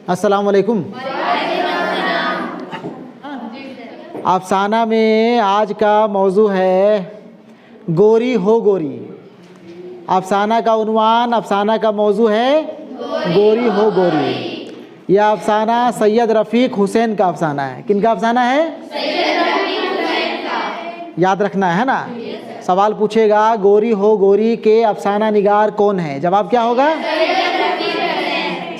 अस्सलाम वालेकुम। अफसाना में आज का मौजू है गोरी हो गोरी। अफसाना का उन्वान, अफसाना का मौजू है गोरी हो गोरी। यह अफसाना सैयद रफ़ीक हुसैन का अफसाना है। किन का अफसाना है? सैयद रफ़ीक हुसैन का। याद रखना है ना। सवाल पूछेगा गोरी हो गोरी के अफसाना निगार कौन है? जवाब क्या होगा?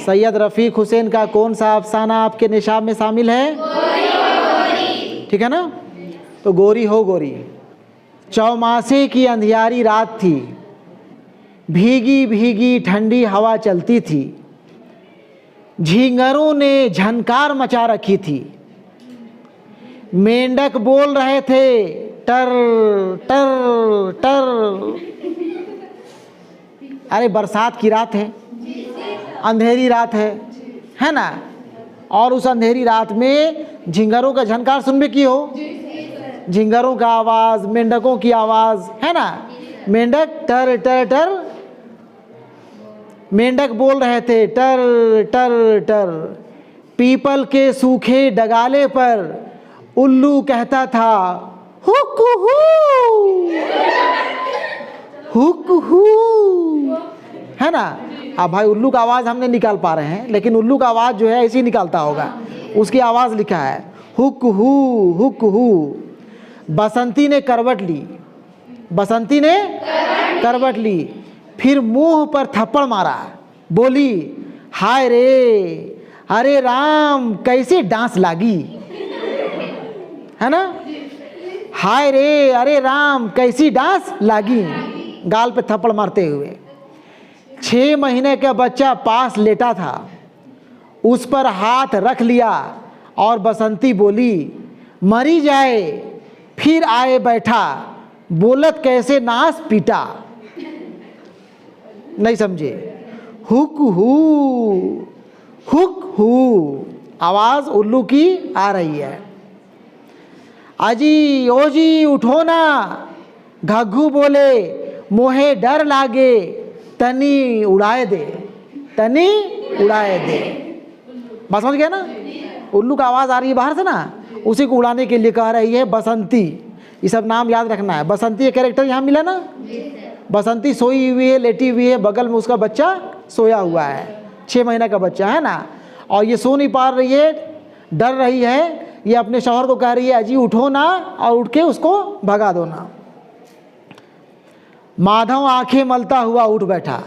सैयद रफ़ीक हुसैन का कौन सा अफसाना आपके निशाब में शामिल है? गोरी हो गोरी। ठीक है ना। तो गोरी हो गोरी। चौमासे की अंधियारी रात थी, भीगी भीगी ठंडी हवा चलती थी, झींगरों ने झनकार मचा रखी थी, मेंढक बोल रहे थे टर टर टर। अरे बरसात की रात है, अंधेरी रात है ना। और उस अंधेरी रात में झिंगरों का झनकार सुन में की हो, झिंगरों का आवाज़, मेंढकों की आवाज़ है ना। मेंढक टर टर टर, मेंढक बोल रहे थे टर टर टर। पीपल के सूखे डगाले पर उल्लू कहता था हुक हू है ना। अब भाई उल्लू का आवाज़ हमने निकाल पा रहे हैं, लेकिन उल्लू का आवाज़ जो है ऐसे ही निकालता होगा, उसकी आवाज़ लिखा है हुक हू हुक हू। बसंती ने करवट ली, बसंती ने करवट ली, फिर मुंह पर थप्पड़ मारा, बोली हाय रे, अरे राम कैसे डांस लागी, है ना। हाय रे, अरे राम कैसी डांस लागी, गाल पे थप्पड़ मारते हुए। 6 महीने का बच्चा पास लेटा था, उस पर हाथ रख लिया और बसंती बोली मरी जाए फिर आए बैठा, बोलत कैसे नास पीटा। नहीं समझे? हुक हू आवाज़ उल्लू की आ रही है। अजी ओजी उठो ना, घग्घू बोले मोहे डर लागे, तनी उड़ाए दे, तनी उड़ाए दे। बात समझ गया ना। उल्लू का आवाज़ आ रही है बाहर से ना, उसी को उड़ाने के लिए कह रही है बसंती। ये सब नाम याद रखना है। बसंती का कैरेक्टर यहाँ मिला ना। बसंती सोई हुई है, लेटी हुई है, बगल में उसका बच्चा सोया हुआ है, 6 महीने का बच्चा है ना। और ये सो नहीं पा रही है, डर रही है। ये अपने शौहर को कह रही है अजी उठो ना, और उठ के उसको भगा दो ना। माधव आंखें मलता हुआ उठ बैठा।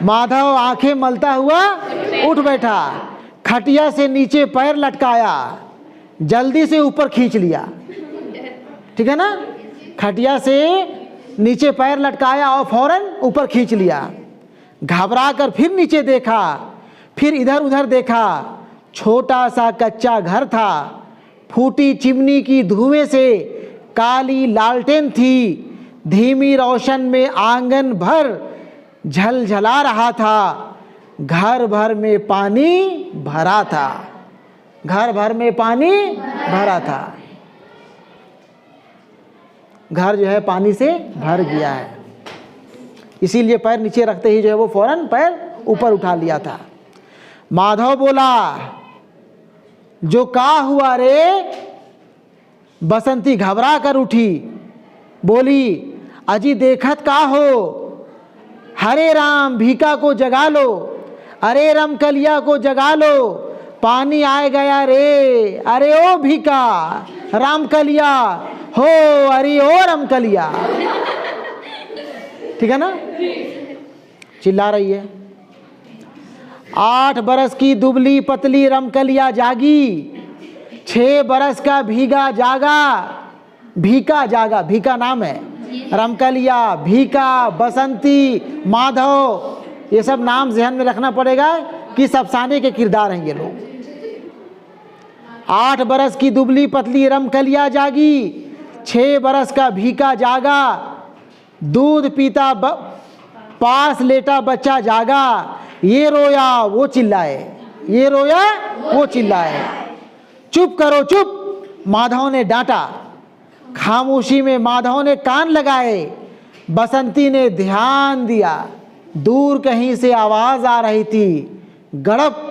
माधव आंखें मलता हुआ उठ बैठा, खटिया से नीचे पैर लटकाया, जल्दी से ऊपर खींच लिया। ठीक है ना। खटिया से नीचे पैर लटकाया और फौरन ऊपर खींच लिया। घबरा कर फिर नीचे देखा, फिर इधर उधर देखा। छोटा सा कच्चा घर था, फूटी चिमनी की धुएं से काली लालटेन थी, धीमी रोशन में आंगन भर झलझला रहा था। घर भर में पानी भरा था, घर भर में पानी भरा था। घर जो है पानी से भर गया है, इसीलिए पैर नीचे रखते ही जो है वो फौरन पैर ऊपर उठा लिया था। माधव बोला जो का हुआ रे? बसंती घबरा कर उठी, बोली अजी देखत का हो? हरे राम भीका को जगा लो, अरे रमकलिया को जगा लो, पानी आए गया रे, अरे ओ भीका रामकलिया हो, अरे ओ रमकलिया। ठीक है ना। चिल्ला रही है। 8 बरस की दुबली पतली रमकलिया जागी, 6 बरस का भीगा जागा, भीका जागा, भीका नाम है, रमकलिया, भीका, बसंती, माधव, ये सब नाम ज़हन में रखना पड़ेगा कि अफसाने के किरदार हैं ये लोग। 8 बरस की दुबली पतली रमकलिया जागी, 6 बरस का भीका जागा, दूध पीता पास लेटा बच्चा जागा, ये रोया वो चिल्लाए, ये रोया वो चिल्लाए। चुप करो चुप, माधव ने डांटा। खामोशी में माधव ने कान लगाए, बसंती ने ध्यान दिया, दूर कहीं से आवाज आ रही थी, गड़प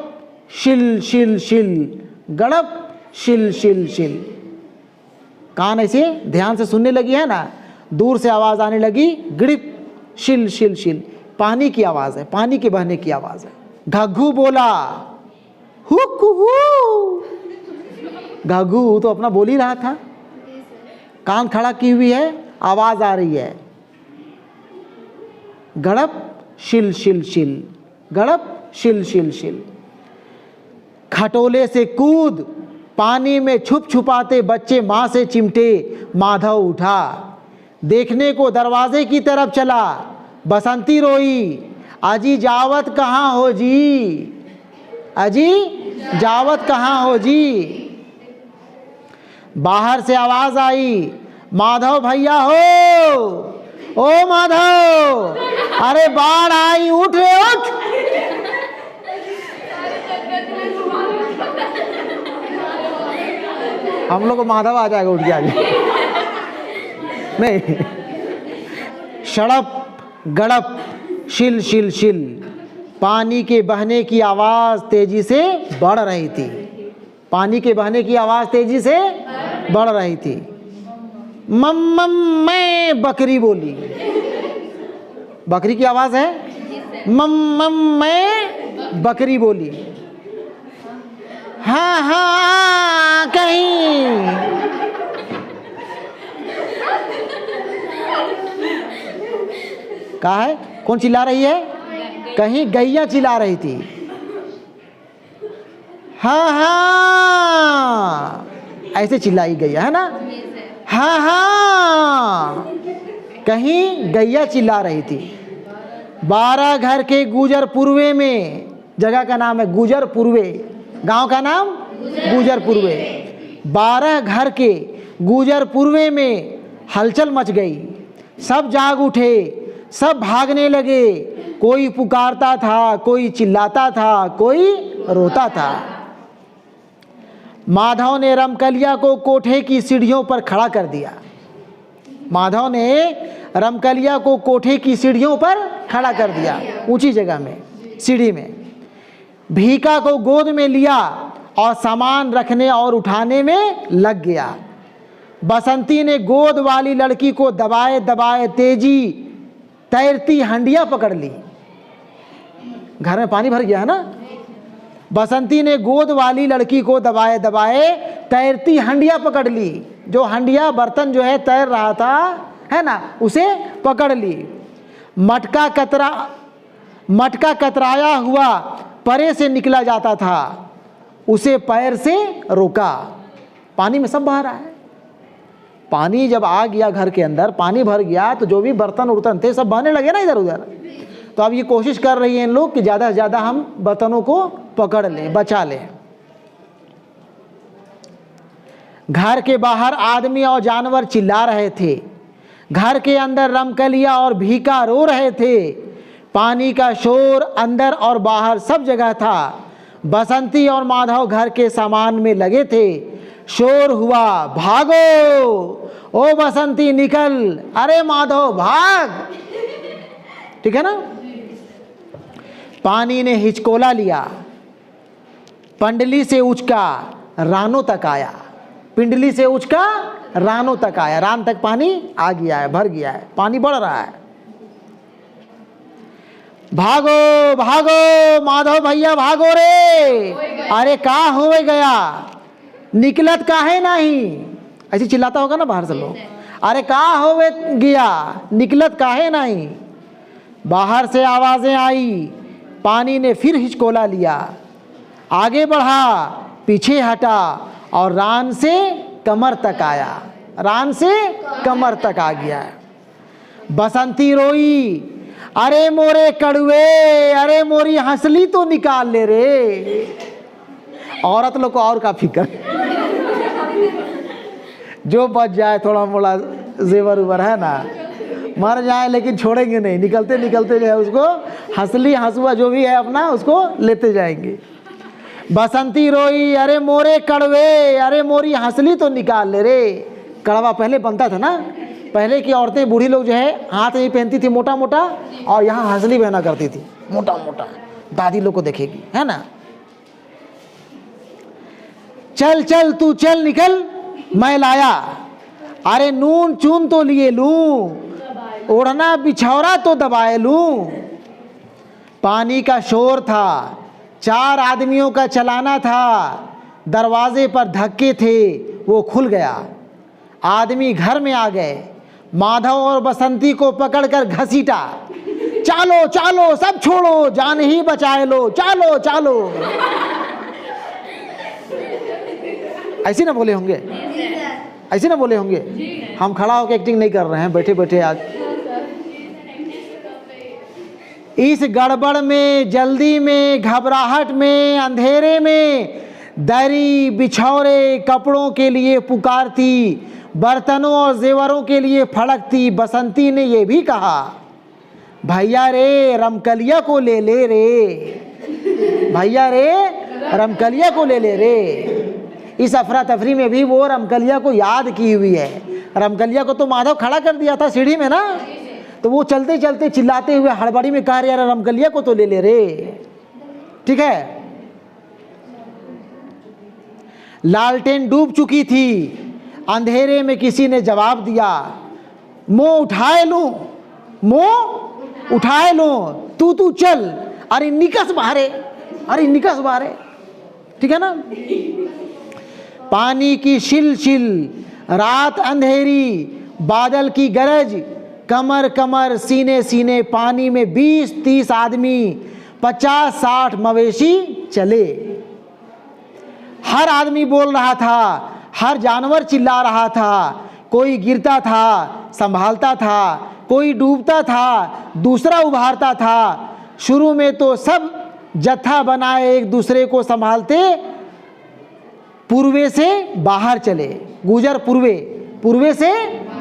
शिल शिल शिल, गड़प शिल शिल शिल। कान ऐसे ध्यान से सुनने लगी है ना, दूर से आवाज आने लगी, गड़प शिल शिल शिल। पानी की आवाज है, पानी के बहने की आवाज है। घग्घू बोला हुक हू। घग्घू तो अपना बोल ही रहा था, कान खड़ा की हुई है, आवाज आ रही है, गड़प शिल शिल शिल, गड़प शिल शिल शिल। खटोले से कूद पानी में छुप छुपाते बच्चे माँ से चिमटे, माधव उठा देखने को दरवाजे की तरफ चला। बसंती रोई, अजी जावत कहाँ हो जी, अजी जावत कहाँ हो जी। बाहर से आवाज आई, माधव भैया हो, ओ माधव, अरे बाढ़ आई, उठ रे उठ। हम लोग को माधव आ जाएगा उठ के आगे। नहीं, सड़प गड़प शिल शिल शिल। पानी के बहने की आवाज तेजी से बढ़ रही थी, पानी के बहने की आवाज तेजी से बढ़ रही थी। मम्मम मैं बकरी बोली, बकरी की आवाज है, मम्मम मैं बकरी बोली। हाँ हाँ कहीं, कहा है, कौन चिल्ला रही है, कहीं गैया चिल्ला रही थी। हाँ हाँ ऐसे चिल्लाई गैया है ना, हाँ हाँ कहीं गैया चिल्ला रही थी। 12 घर के गुजर पूर्वे में, जगह का नाम है गुजर पूर्वे, गांव का नाम गुजर पूर्वे। 12 घर के गुजर पूर्वे में हलचल मच गई, सब जाग उठे, सब भागने लगे। कोई पुकारता था, कोई चिल्लाता था, कोई रोता था। माधव ने रमकलिया को कोठे की सीढ़ियों पर खड़ा कर दिया, माधव ने रमकलिया को कोठे की सीढ़ियों पर खड़ा कर दिया, ऊंची जगह में, सीढ़ी में। भीका को गोद में लिया और सामान रखने और उठाने में लग गया। बसंती ने गोद वाली लड़की को दबाए दबाए तेजी तैरती हंडिया पकड़ ली। घर में पानी भर गया है ना, बसंती ने गोद वाली लड़की को दबाए दबाए तैरती हंडिया पकड़ ली। जो हंडिया बर्तन जो है तैर रहा था है ना, उसे पकड़ ली। मटका कतराया हुआ परे से निकला जाता था, उसे पैर से रोका। पानी में सब बह रहा है, पानी जब आ गया घर के अंदर, पानी भर गया तो जो भी बर्तन उर्तन थे सब बहने लगे ना इधर उधर। तो अब ये कोशिश कर रही हैं इन लोग कि ज़्यादा से ज़्यादा हम बर्तनों को पकड़ लें, बचा लें। घर के बाहर आदमी और जानवर चिल्ला रहे थे, घर के अंदर रमकलिया और भीका रो रहे थे। पानी का शोर अंदर और बाहर सब जगह था। बसंती और माधव घर के सामान में लगे थे। शोर हुआ, भागो, ओ बसंती निकल, अरे माधव भाग। ठीक है ना। पानी ने हिचकोला लिया, पंडली से उचका रानों तक आया, पिंडली से उचका रानों तक आया, रान तक पानी आ गया है, भर गया है, पानी बढ़ रहा है। भागो भागो माधव भैया भागो रे, अरे का हो गया, निकलत काहे नहीं, ऐसे चिल्लाता होगा ना बाहर से लोग, अरे का हो गया, निकलत काहे नहीं। बाहर से आवाजें आई, पानी ने फिर हिचकोला लिया, आगे बढ़ा, पीछे हटा और रान से कमर तक आया, रान से कमर तक आ गया। बसंती रोई, अरे मोरे कड़ुए, अरे मोरी हंसली तो निकाल ले रे। औरत लोग को और का फिक्र, जो बच जाए थोड़ा मोड़ा जेवर उवर है ना, मर जाए लेकिन छोड़ेंगे नहीं, निकलते निकलते जो है उसको हंसली हंसुआ जो भी है अपना उसको लेते जाएंगे। बसंती रोई, अरे मोरे कड़वे, अरे मोरी हंसली तो निकाल ले रे। कड़वा पहले बनता था ना, पहले की औरतें, बूढ़ी लोग जो है हाथ में पहनती थी मोटा मोटा, और यहाँ हंसली पहना करती थी मोटा मोटा, दादी लोग को देखेगी, है ना। चल चल तू चल निकल मैं लाया, अरे नून चून तो लिए लूं, ओढ़ना बिछौरा तो दबाए लूं। पानी का शोर था, 4 आदमियों का चलाना था, दरवाजे पर धक्के थे वो खुल गया। आदमी घर में आ गए, माधव और बसंती को पकड़कर घसीटा, चालो चालो सब छोड़ो जान ही बचाए लो, चालो चालो। ऐसे ना बोले होंगे, ऐसे ना बोले होंगे। हम खड़ा होकर एक्टिंग नहीं कर रहे हैं, बैठे बैठे आज। इस गड़बड़ में, जल्दी में, घबराहट में, अंधेरे में दरी बिछौरे कपड़ों के लिए पुकारती, बर्तनों और जेवरों के लिए फड़कती। बसंती ने यह भी कहा, भैया रे रमकलिया को ले ले रे, भैया रे रमकलिया को ले ले रे। इस अफरा तफरी में भी वो रमकलिया को याद की हुई है। रमकलिया को तो माधव खड़ा कर दिया था सीढ़ी में ना, तो वो चलते चलते चिल्लाते हुए हड़बड़ी में कह रहे यार रमकलिया को तो ले ले रे। ठीक है। लालटेन डूब चुकी थी, अंधेरे में किसी ने जवाब दिया, मुंह उठाए लूं, मुंह उठाए लूं, तू चल, अरे निकस बाहरे, अरे निकस बाहरे। ठीक है ना। पानी की शिल, रात अंधेरी, बादल की गरज, कमर कमर, सीने सीने पानी में 20-30 आदमी, 50-60 मवेशी चले। हर आदमी बोल रहा था, हर जानवर चिल्ला रहा था, कोई गिरता था संभालता था, कोई डूबता था दूसरा उभारता था। शुरू में तो सब जत्था बनाए एक दूसरे को संभालते पूर्वे से बाहर चले, गुजर पूर्वे से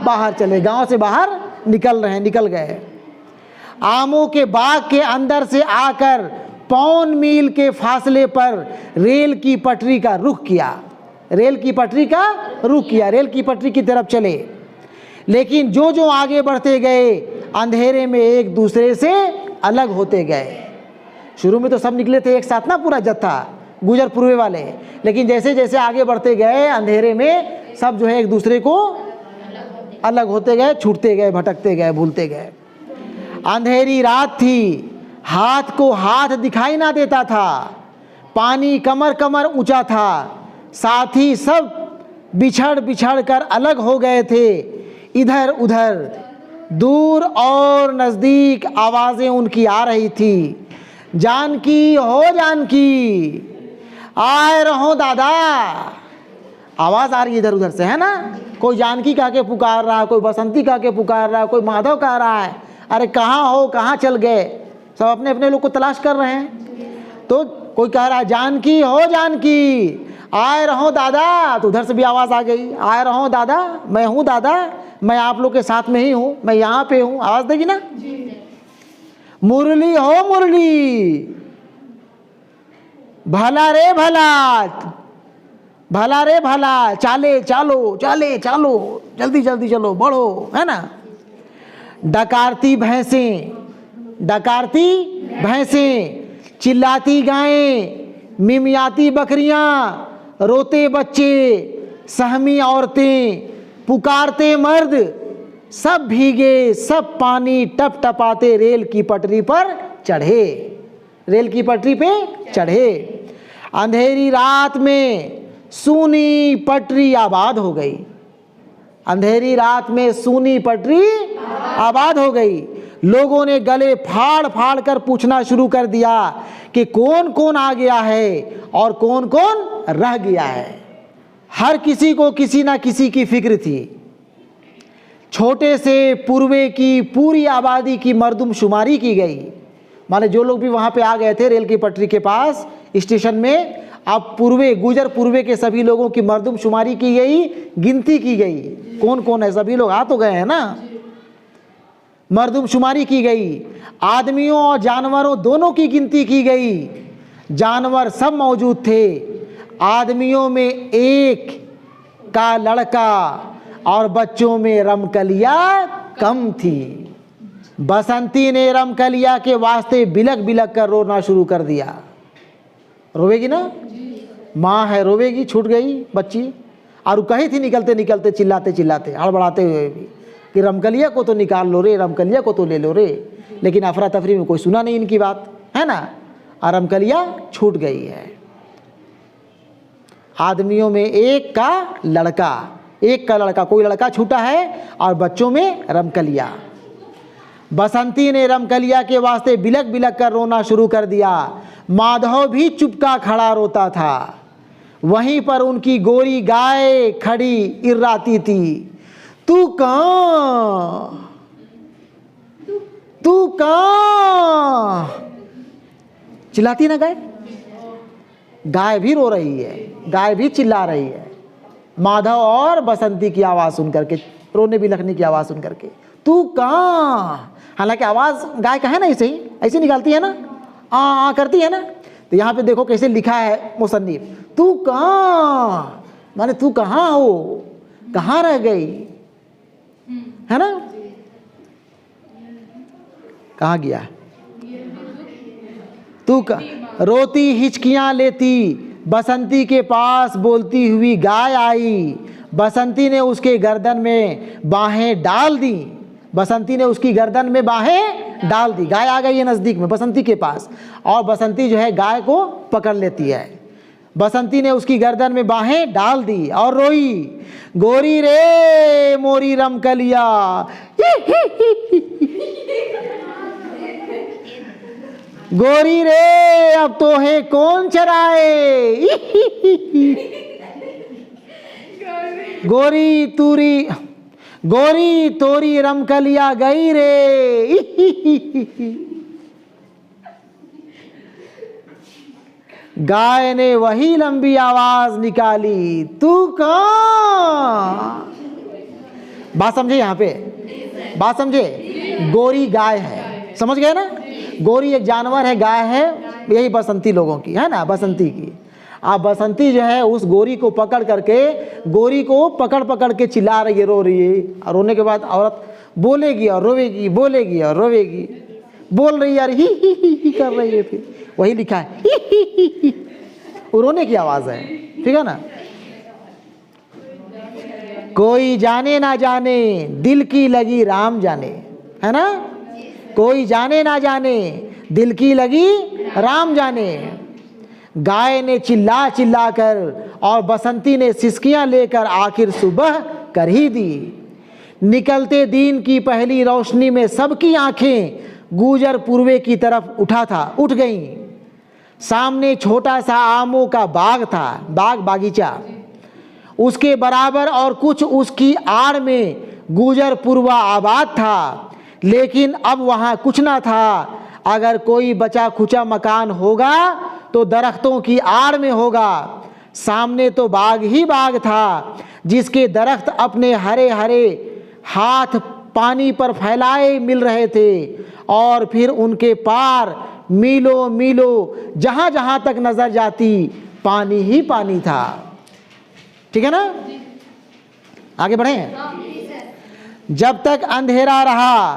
बाहर चले, गांव से बाहर निकल रहे हैं, निकल गए। आमों के बाग के अंदर से आकर 5 मील के फासले पर रेल की पटरी का रुख किया, रेल की पटरी का रुख किया, रेल की पटरी की तरफ चले। लेकिन जो जो आगे बढ़ते गए अंधेरे में एक दूसरे से अलग होते गए। शुरू में तो सब निकले थे एक साथ ना, पूरा जत्था गुजर पूर्वे वाले, लेकिन जैसे जैसे आगे बढ़ते गए अंधेरे में सब जो है एक दूसरे को अलग होते गए, छूटते गए, भटकते गए, भूलते गए। अंधेरी रात थी, हाथ को हाथ दिखाई ना देता था, पानी कमर कमर ऊंचा था, साथी सब बिछड़ बिछड़ कर अलग हो गए थे। इधर उधर, दूर और नजदीक आवाजें उनकी आ रही थी, जानकी हो जानकी, आए रहो दादा। आवाज आ रही है इधर उधर से, है ना। कोई जानकी कह के पुकार रहा है, कोई बसंती कह के पुकार रहा है, कोई माधव कह रहा है, अरे कहाँ हो, कहाँ चल गए। सब अपने अपने लोग को तलाश कर रहे हैं। तो कोई कह रहा है जानकी हो जानकी, आए रहो दादा। तो उधर से भी आवाज आ गई, आए रहो दादा, मैं हूँ दादा, मैं आप लोग के साथ में ही हूँ, मैं यहाँ पे हूँ। आवाज देगी ना। मुरली हो मुरली, भला रे भला, भला रे भला, चाले चालो चाले चालो, जल्दी जल्दी चलो, बढ़ो, है ना। डकारती भैंसें, डकारती भैंसें, चिल्लाती गायें, मिमियाती बकरियां, रोते बच्चे, सहमी औरतें, पुकारते मर्द, सब भीगे, सब पानी टप टपाते रेल की पटरी पर चढ़े, रेल की पटरी पे चढ़े। अंधेरी रात में सूनी पटरी आबाद हो गई, अंधेरी रात में सूनी पटरी आबाद हो गई। लोगों ने गले फाड़ फाड़ कर पूछना शुरू कर दिया कि कौन कौन आ गया है और कौन कौन रह गया है। हर किसी को किसी ना किसी की फिक्र थी। छोटे से पूर्वे की पूरी आबादी की मर्दमशुमारी की गई। माने जो लोग भी वहाँ पे आ गए थे रेल की पटरी के पास स्टेशन में, अब पूर्वे, गुजर पूर्वे के सभी लोगों की मर्दमशुमारी की गई, गिनती की गई, कौन कौन है। सभी लोग आ तो गए हैं ना। मर्दमशुमारी की गई, आदमियों और जानवरों दोनों की गिनती की गई। जानवर सब मौजूद थे। आदमियों में एक का लड़का और बच्चों में रमकलिया कम थी। बसंती ने रमकलिया के वास्ते बिलक बिलक कर रोना शुरू कर दिया। रोवेगी ना, माँ है रोवेगी, छूट गई बच्ची। और कही थी निकलते निकलते चिल्लाते चिल्लाते हड़बड़ाते हुए भी कि रमकलिया को तो निकाल लो रे, रमकलिया को तो ले लो रे। लेकिन अफरा तफरी में कोई सुना नहीं इनकी बात, है ना, और रमकलिया छूट गई है। आदमियों में एक का लड़का कोई लड़का छूटा है और बच्चों में रमकलिया। बसंती ने रमकलिया के वास्ते बिलक बिलक कर रोना शुरू कर दिया। माधव भी चुपका खड़ा रोता था। वहीं पर उनकी गोरी गाय खड़ी इर्राती थी। तू कहाँ चिल्लाती ना गाय। गाय भी रो रही है, गाय भी चिल्ला रही है। माधव और बसंती की आवाज़ सुन करके, रोने बिलखने की आवाज़ सुन करके, तू कहाँ। हालांकि आवाज़ गाय का है ना, ऐसे निकालती है ना, आ करती है ना। तो यहाँ पे देखो कैसे लिखा है मुसन्निफ, तू कहाँ, माने तू कहाँ हो, कहाँ रह गई, है ना, कहाँ गया। तू रोती हिचकियाँ लेती बसंती के पास बोलती हुई गाय आई। बसंती ने उसके गर्दन में बाहें डाल दी। बसंती ने उसकी गर्दन में बाहें डाल दी। गाय आ गई है नज़दीक में बसंती के पास, और बसंती जो है गाय को पकड़ लेती है। बसंती ने उसकी गर्दन में बाहें डाल दी और रोई, गोरी रे मोरी रमकलिया, गोरी रे अब तो है कौन चराए, गोरी तोरी रमकलिया गई रे। गाय ने वही लंबी आवाज निकाली, तू कहाँ। बात समझे, यहाँ पे बात समझे। गोरी गाय है, समझ गए ना। गोरी एक जानवर है, गाय है, यही बसंती लोगों की है ना, बसंती की। आप बसंती जो है उस गोरी को पकड़ करके, गोरी को पकड़ पकड़ के चिल्ला रही है, रो रही है। और रोने के बाद औरत बोलेगी और रोवेगी, बोलेगी और रोवेगी, बोल रही है यार, ही कर रही है। फिर वही लिखा है, ही वो रोने की आवाज़ है, ठीक है ना। कोई जाने ना जाने दिल की लगी राम जाने, है ना। कोई जाने ना जाने दिल की लगी राम जाने। गाय ने चिल्ला चिल्ला कर और बसंती ने सिसकियां लेकर आखिर सुबह कर ही दी। निकलते दिन की पहली रोशनी में सबकी आंखें गुजर पूर्वे की तरफ उठ गईं। सामने छोटा सा आमों का बाग था, बागीचा, उसके बराबर और कुछ उसकी आड़ में गुजर पूर्वा आबाद था। लेकिन अब वहाँ कुछ ना था। अगर कोई बचा खुचा मकान होगा तो दरख्तों की आड़ में होगा। सामने तो बाग ही बाग था, जिसके दरख्त अपने हरे हरे हाथ पानी पर फैलाए मिल रहे थे, और फिर उनके पार मीलों मीलों जहाँ जहाँ तक नजर जाती पानी ही पानी था। ठीक है ना, आगे बढ़े। जब तक अंधेरा रहा,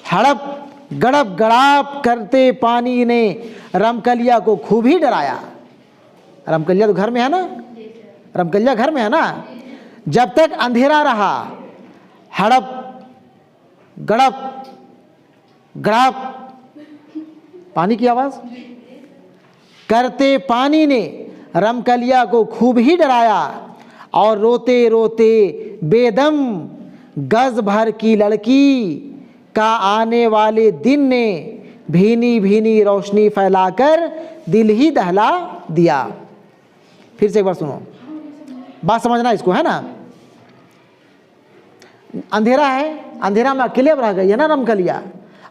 हड़प गड़प गड़ाप करते पानी ने रमकलिया को खूब ही डराया। रमकलिया तो घर में है ना, रमकलिया घर में है ना। जब तक अंधेरा रहा, हड़प गड़प गड़ाप पानी की आवाज करते पानी ने रमकलिया को खूब ही डराया, और रोते रोते बेदम गज भर की लड़की का आने वाले दिन ने भीनी भीनी रोशनी फैलाकर दिल ही दहला दिया। फिर से एक बार सुनो, बात समझना इसको, है ना। अंधेरा है, अंधेरा में अकेले रह गई है ना रमकलिया।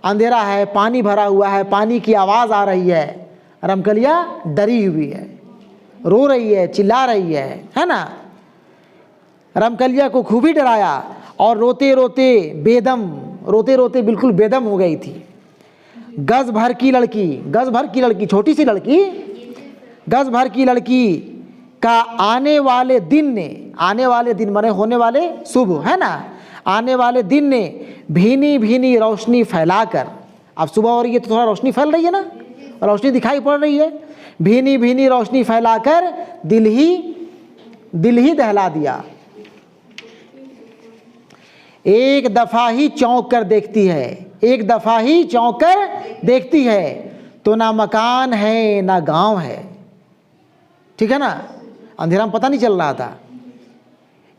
अंधेरा है, पानी भरा हुआ है, पानी की आवाज़ आ रही है, रमकलिया डरी हुई है, रो रही है, चिल्ला रही है ना। रमकलिया को खूब ही डराया, और रोते रोते बेदम, रोते रोते बिल्कुल बेदम हो गई थी। गज भर की लड़की, गज भर की लड़की, छोटी सी लड़की, गज भर की लड़की का आने वाले दिन ने, आने वाले दिन माने होने वाले शुभ, है ना, आने वाले दिन ने भीनी भीनी रोशनी फैलाकर, अब सुबह हो रही है तो थोड़ा रोशनी फैल रही है ना, रोशनी दिखाई पड़ रही है, भीनी भीनी रोशनी फैलाकर दिल ही दहला दिया। एक दफा ही चौंक कर देखती है, एक दफा ही चौंक कर देखती है तो ना मकान है ना गांव है। ठीक है ना, अंधेरा में पता नहीं चल रहा था।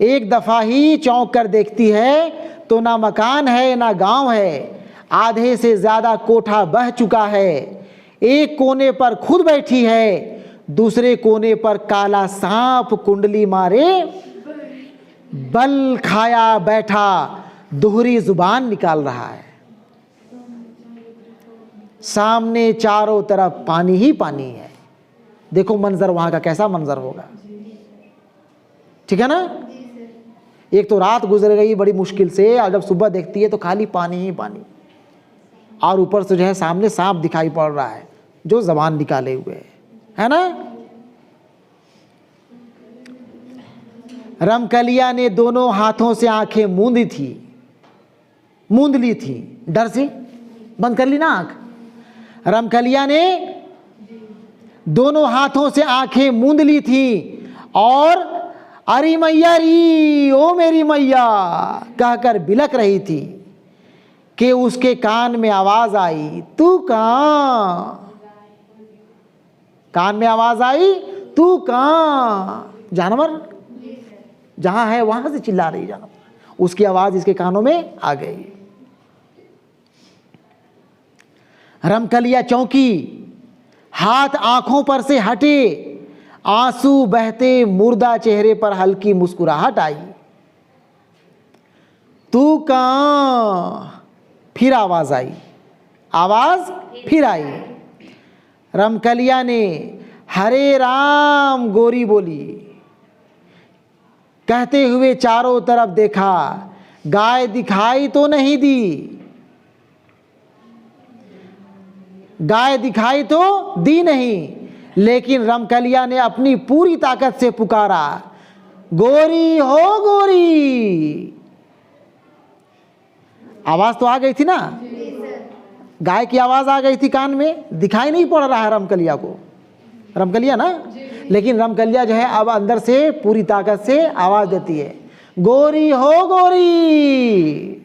एक दफा ही चौंक कर देखती है तो ना मकान है ना गांव है, आधे से ज्यादा कोठा बह चुका है, एक कोने पर खुद बैठी है, दूसरे कोने पर काला सांप कुंडली मारे बल खाया बैठा दोहरी जुबान निकाल रहा है। सामने चारों तरफ पानी ही पानी है। देखो मंजर वहां का कैसा मंजर होगा। ठीक है ना, एक तो रात गुजर गई बड़ी मुश्किल से, और जब सुबह देखती है तो खाली पानी ही पानी, और ऊपर से जो है सामने सांप दिखाई पड़ रहा है जो जबान निकाले हुए है ना। रमकलिया ने दोनों हाथों से आंखें मूंद ली थी, डर से बंद कर ली ना आंख। रमकलिया ने दोनों हाथों से आंखें मूंद ली थी और अरे मैया री, ओ मेरी मैया कहकर बिलक रही थी कि उसके कान में आवाज आई, तू कहां? कान में आवाज आई, तू कहां? जानवर जहां है वहां से चिल्ला रही जानवर, उसकी आवाज इसके कानों में आ गई। रमकलिया चौंकी, हाथ आंखों पर से हटे, आंसू बहते मुर्दा चेहरे पर हल्की मुस्कुराहट आई। तू कहां? फिर आवाज आई, आवाज फिर आई। रमकलिया ने हरे राम गोरी बोली, कहते हुए चारों तरफ देखा, गाय दिखाई तो नहीं दी, गाय दिखाई तो दी नहीं, लेकिन रमकलिया ने अपनी पूरी ताकत से पुकारा, गोरी हो गोरी। आवाज तो आ गई थी ना, गाय की आवाज आ गई थी कान में, दिखाई नहीं पड़ रहा है रमकलिया को, रमकलिया ना, लेकिन रमकलिया जो है अब अंदर से पूरी ताकत से आवाज देती है, गोरी हो गोरी।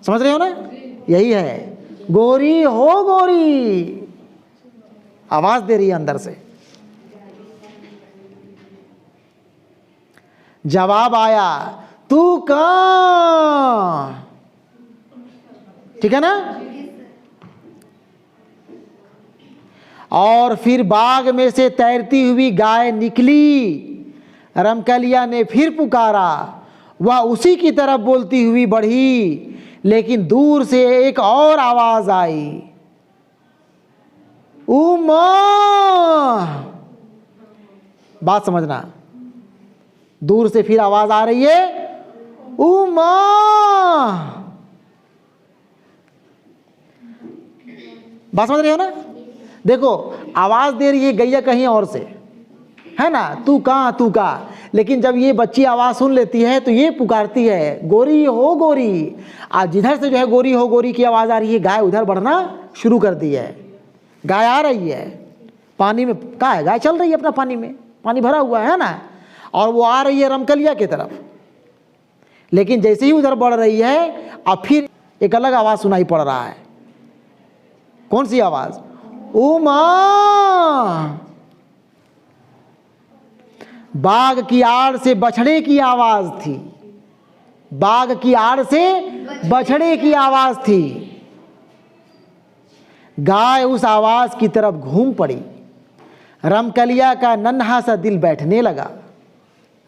समझ रहे हो ना, यही है, गोरी हो गोरी, आवाज दे रही है अंदर से। जवाब आया, तू कहां? ठीक है ना। और फिर बाग में से तैरती हुई गाय निकली। रमकलिया ने फिर पुकारा, वह उसी की तरफ बोलती हुई बढ़ी, लेकिन दूर से एक और आवाज आई, उमा। बात समझना, दूर से फिर आवाज आ रही है, उमा। बात समझ रहे हो ना। देखो आवाज दे रही है गैया कहीं और से, है ना, तू कहां तू कहां, लेकिन जब ये बच्ची आवाज सुन लेती है तो ये पुकारती है, गोरी हो गोरी। आज जिधर से जो है गोरी हो गोरी की आवाज आ रही है, गाय उधर बढ़ना शुरू कर दी है। गाय आ रही है पानी में, कहाँ है गाय? चल रही है अपना पानी में, पानी भरा हुआ है ना, और वो आ रही है रमकलिया की तरफ। लेकिन जैसे ही उधर बढ़ रही है, अब फिर एक अलग आवाज सुनाई पड़ रहा है। कौन सी आवाज? उमा। बाघ की आड़ से बछड़े की आवाज थी, बाघ की आड़ से बछड़े की आवाज थी। गाय उस आवाज की तरफ घूम पड़ी। रमकलिया का नन्हा सा दिल बैठने लगा,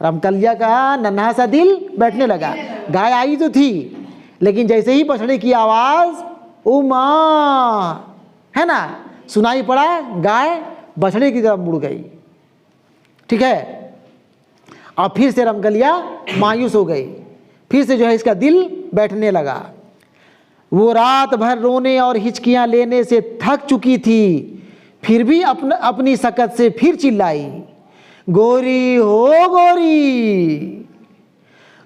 रमकलिया का नन्हा सा दिल बैठने लगा। गाय आई तो थी, लेकिन जैसे ही बछड़े की आवाज उमा, है ना, सुनाई पड़ा, गाय बछड़े की तरफ मुड़ गई। ठीक है। अब फिर से रमकलिया मायूस हो गई, फिर से जो है इसका दिल बैठने लगा। वो रात भर रोने और हिचकियां लेने से थक चुकी थी, फिर भी अपनी सकत से फिर चिल्लाई, गोरी हो गोरी,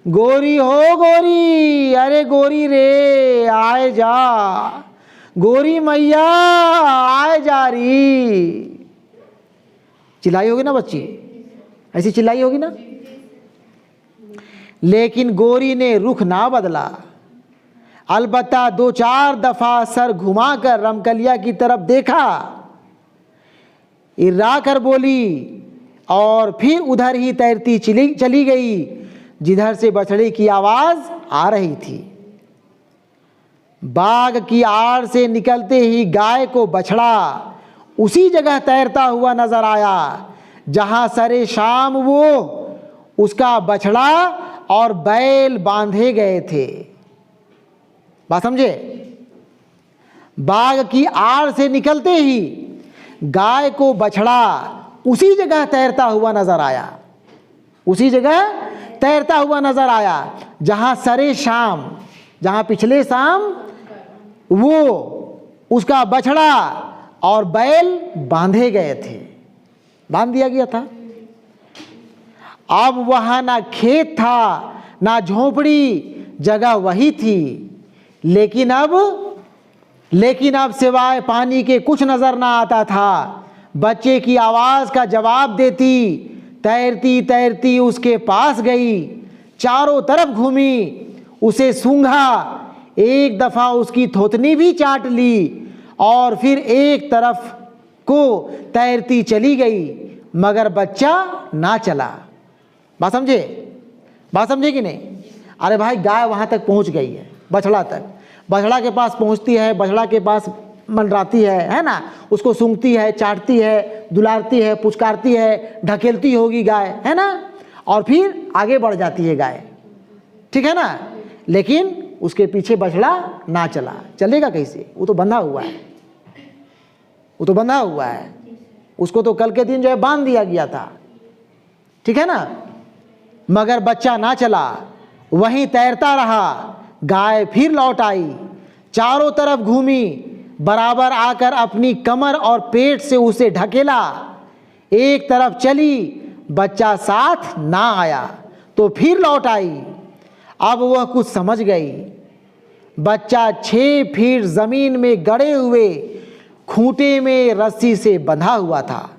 गोरी हो गोरी, अरे गोरी रे आए जा, गोरी मैया आए जा री। चिल्लाई होगी ना बच्ची, ऐसी चिल्लाई होगी ना। लेकिन गोरी ने रुख ना बदला, अलबत्ता 2-4 दफा सर घुमाकर रमकलिया की तरफ देखा, इर्रा कर बोली और फिर उधर ही तैरती चली गई जिधर से बछड़े की आवाज आ रही थी। बाग की आड़ से निकलते ही गाय को बछड़ा उसी जगह तैरता हुआ नजर आया जहां सरे शाम वो उसका बछड़ा और बैल बांधे गए थे। बात समझे? बाग की आड़ से निकलते ही गाय को बछड़ा उसी जगह तैरता हुआ नजर आया, उसी जगह तैरता हुआ नजर आया जहां सरे शाम, जहां पिछले शाम वो उसका बछड़ा और बैल बांधे गए थे, बांध दिया गया था। अब वहां ना खेत था ना झोपड़ी, जगह वही थी, लेकिन अब सिवाय पानी के कुछ नजर ना आता था। बच्चे की आवाज का जवाब देती तैरती तैरती उसके पास गई, चारों तरफ घूमी, उसे सूंघा, एक दफा उसकी थोतनी भी चाट ली और फिर एक तरफ को तैरती चली गई, मगर बच्चा ना चला। बात समझे? बात समझे कि नहीं? अरे भाई, गाय वहां तक पहुंच गई है, बछड़ा तक, बछड़ा के पास पहुंचती है, बछड़ा के पास मंडराती है ना, उसको सूंघती है, चाटती है, दुलारती है, पुचकारती है, ढकेलती होगी गाय, है ना, और फिर आगे बढ़ जाती है गाय, ठीक है ना। लेकिन उसके पीछे बछड़ा ना चला, चलेगा कैसे? वो तो बंधा हुआ है, वो तो बंधा हुआ है, उसको तो कल के दिन जो है बांध दिया गया था, ठीक है ना। मगर बच्चा ना चला, वहीं तैरता रहा। गाय फिर लौट आई, चारों तरफ घूमी, बराबर आकर अपनी कमर और पेट से उसे ढकेला, एक तरफ चली, बच्चा साथ ना आया तो फिर लौट आई। अब वह कुछ समझ गई। बच्चा 6 फीट जमीन में गड़े हुए खूंटे में रस्सी से बंधा हुआ था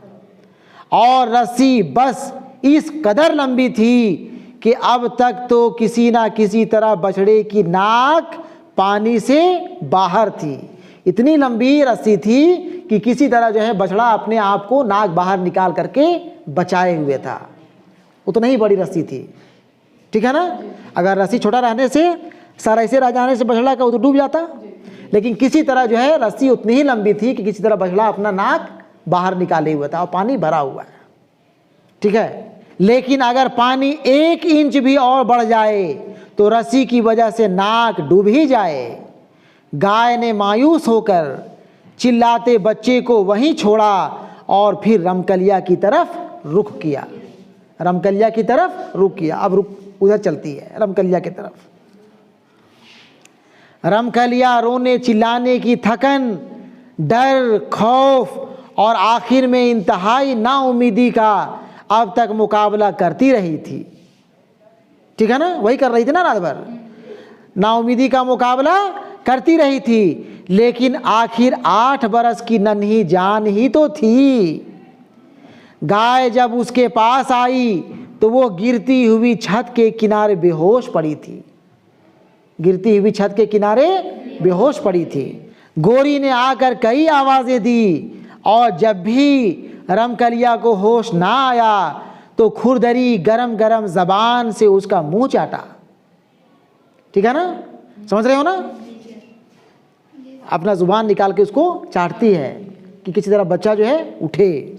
और रस्सी बस इस कदर लंबी थी कि अब तक तो किसी ना किसी तरह बछड़े की नाक पानी से बाहर थी। इतनी लंबी रस्सी थी कि किसी तरह जो है बछड़ा अपने आप को नाक बाहर निकाल करके बचाए हुए था। उतना ही बड़ी रस्सी थी, ठीक है ना। अगर रस्सी छोटा रहने से, सर ऐसे रह जाने से बछड़ा का तो डूब जाता, लेकिन किसी तरह जो है रस्सी उतनी ही लंबी थी कि किसी तरह बछड़ा अपना नाक बाहर निकाले हुआ था और पानी भरा हुआ है, ठीक है। लेकिन अगर पानी 1 इंच भी और बढ़ जाए तो रस्सी की वजह से नाक डूब ही जाए। गाय ने मायूस होकर चिल्लाते बच्चे को वहीं छोड़ा और फिर रमकलिया की तरफ रुख किया, रमकलिया की तरफ रुख किया। अब रुख उधर चलती है रमकलिया की तरफ। रमकलिया रोने चिल्लाने की थकन, डर, खौफ और आखिर में इंतहाई नाउमीदी का अब तक मुकाबला करती रही थी, ठीक है ना। वही कर रही थी ना रात भर, नाउमीदी का मुकाबला करती रही थी। लेकिन आखिर 8 बरस की नन्ही जान ही तो थी। गाय जब उसके पास आई तो वो गिरती हुई छत के किनारे बेहोश पड़ी थी, गिरती हुई छत के किनारे बेहोश पड़ी थी। गोरी ने आकर कई आवाजें दी और जब भी रमकलिया को होश ना आया तो खुरदरी गरम गरम जबान से उसका मुंह चाटा, ठीक है ना। समझ रहे हो ना? अपना जुबान निकाल के उसको चाटती है कि किसी तरह बच्चा जो है उठे।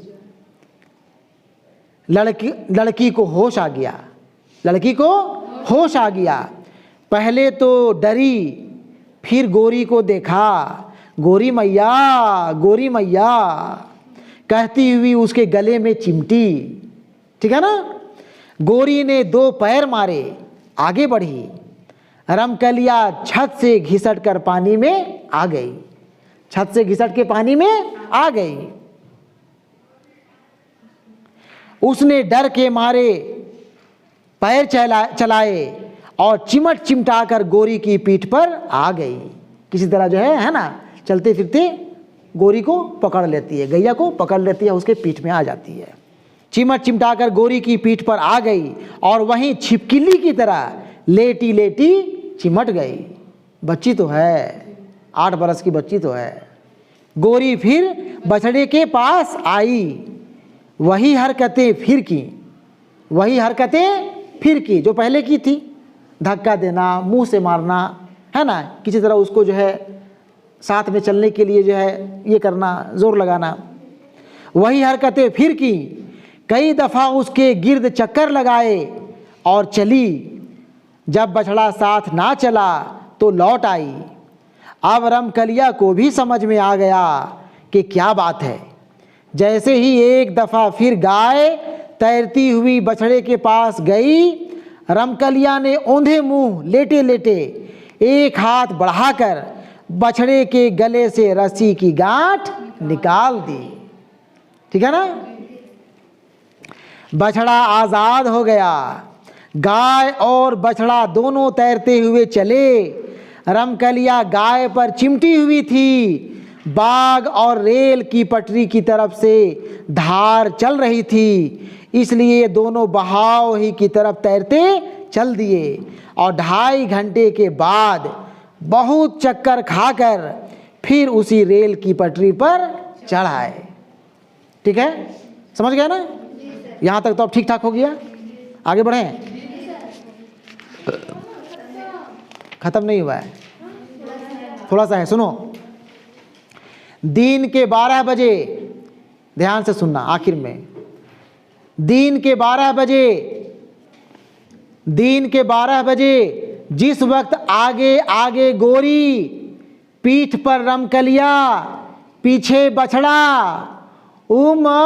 लड़की को होश आ गया, लड़की को होश आ गया। पहले तो डरी, फिर गोरी को देखा, गोरी मैया, गोरी मैया कहती हुई उसके गले में चिमटी, ठीक है ना। गोरी ने 2 पैर मारे, आगे बढ़ी। रमकलिया छत से घिसट कर पानी में आ गई, छत से घिसट के पानी में आ गई। उसने डर के मारे पैर चलाए और चिमट चिमटा कर गोरी की पीठ पर आ गई। किसी तरह जो है ना, चलते फिरते गोरी को पकड़ लेती है, गैया को पकड़ लेती है, उसके पीठ में आ जाती है। चिमट चिमटा कर गोरी की पीठ पर आ गई और वहीं छिपकली की तरह लेटी लेटी चिमट गई। बच्ची तो है, 8 बरस की बच्ची तो है। गोरी फिर बछड़े के पास आई, वही हरकतें फिर की, वही हरकतें फिर की जो पहले की थी। धक्का देना, मुंह से मारना, है ना, किसी तरह उसको जो है साथ में चलने के लिए जो है ये करना, जोर लगाना। वही हरकतें फिर की, कई दफ़ा उसके गिर्द चक्कर लगाए और चली। जब बछड़ा साथ ना चला तो लौट आई। अब रमकलिया को भी समझ में आ गया कि क्या बात है। जैसे ही एक दफ़ा फिर गाय तैरती हुई बछड़े के पास गई, रमकलिया ने औंधे मुंह लेटे लेटे एक हाथ बढ़ाकर बछड़े के गले से रस्सी की गांठ निकाल दी। ठीक है ना, बछड़ा आज़ाद हो गया। गाय और बछड़ा दोनों तैरते हुए चले। रमकलिया गाय पर चिमटी हुई थी। बाग और रेल की पटरी की तरफ से धार चल रही थी, इसलिए दोनों बहाव ही की तरफ तैरते चल दिए और 2.5 घंटे के बाद बहुत चक्कर खाकर फिर उसी रेल की पटरी पर चढ़ आए। ठीक है, समझ गया ना? यहाँ तक तो अब ठीक ठाक हो गया। आगे बढ़ें? खत्म नहीं हुआ है, थोड़ा सा है, सुनो। दिन के 12 बजे, ध्यान से सुनना, आखिर में दिन के 12 बजे जिस वक्त आगे आगे गोरी, पीठ पर रमकलिया, पीछे बछड़ा, उमा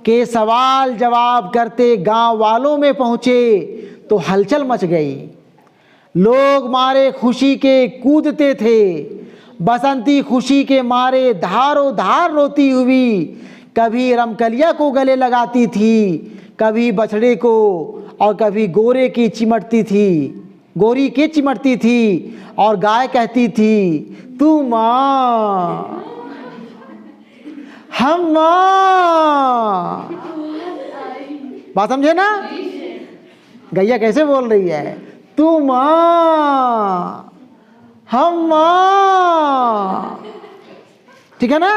के सवाल जवाब करते गांव वालों में पहुंचे तो हलचल मच गई। लोग मारे खुशी के कूदते थे। बसंती खुशी के मारे धारो धार रोती हुई कभी रमकलिया को गले लगाती थी, कभी बछड़े को, और कभी गोरे की चिमटती थी, गोरी के चिमटती थी, और गाय कहती थी, तू माँ, हम माँ। बात समझे ना? गैया कैसे बोल रही है? तू माँ, हम माँ। ठीक है ना?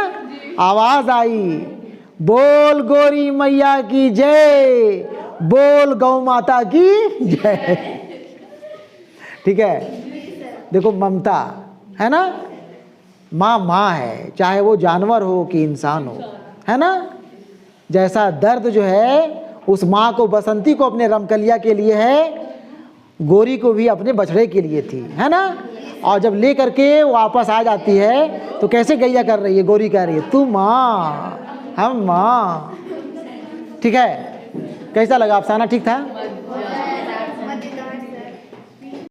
आवाज आई, बोल गोरी मैया की जय, बोल गौ माता की जय। ठीक है, देखो ममता है ना, माँ माँ है, चाहे वो जानवर हो कि इंसान हो, है ना। जैसा दर्द जो है उस माँ को, बसंती को अपने रमकलिया के लिए है, गोरी को भी अपने बछड़े के लिए थी, है ना। और जब ले करके वापस आ जाती है तो कैसे गैया कर रही है? गोरी कह रही है, तू माँ, हम माँ। ठीक है, कैसा लगा अफसाना? ठीक था?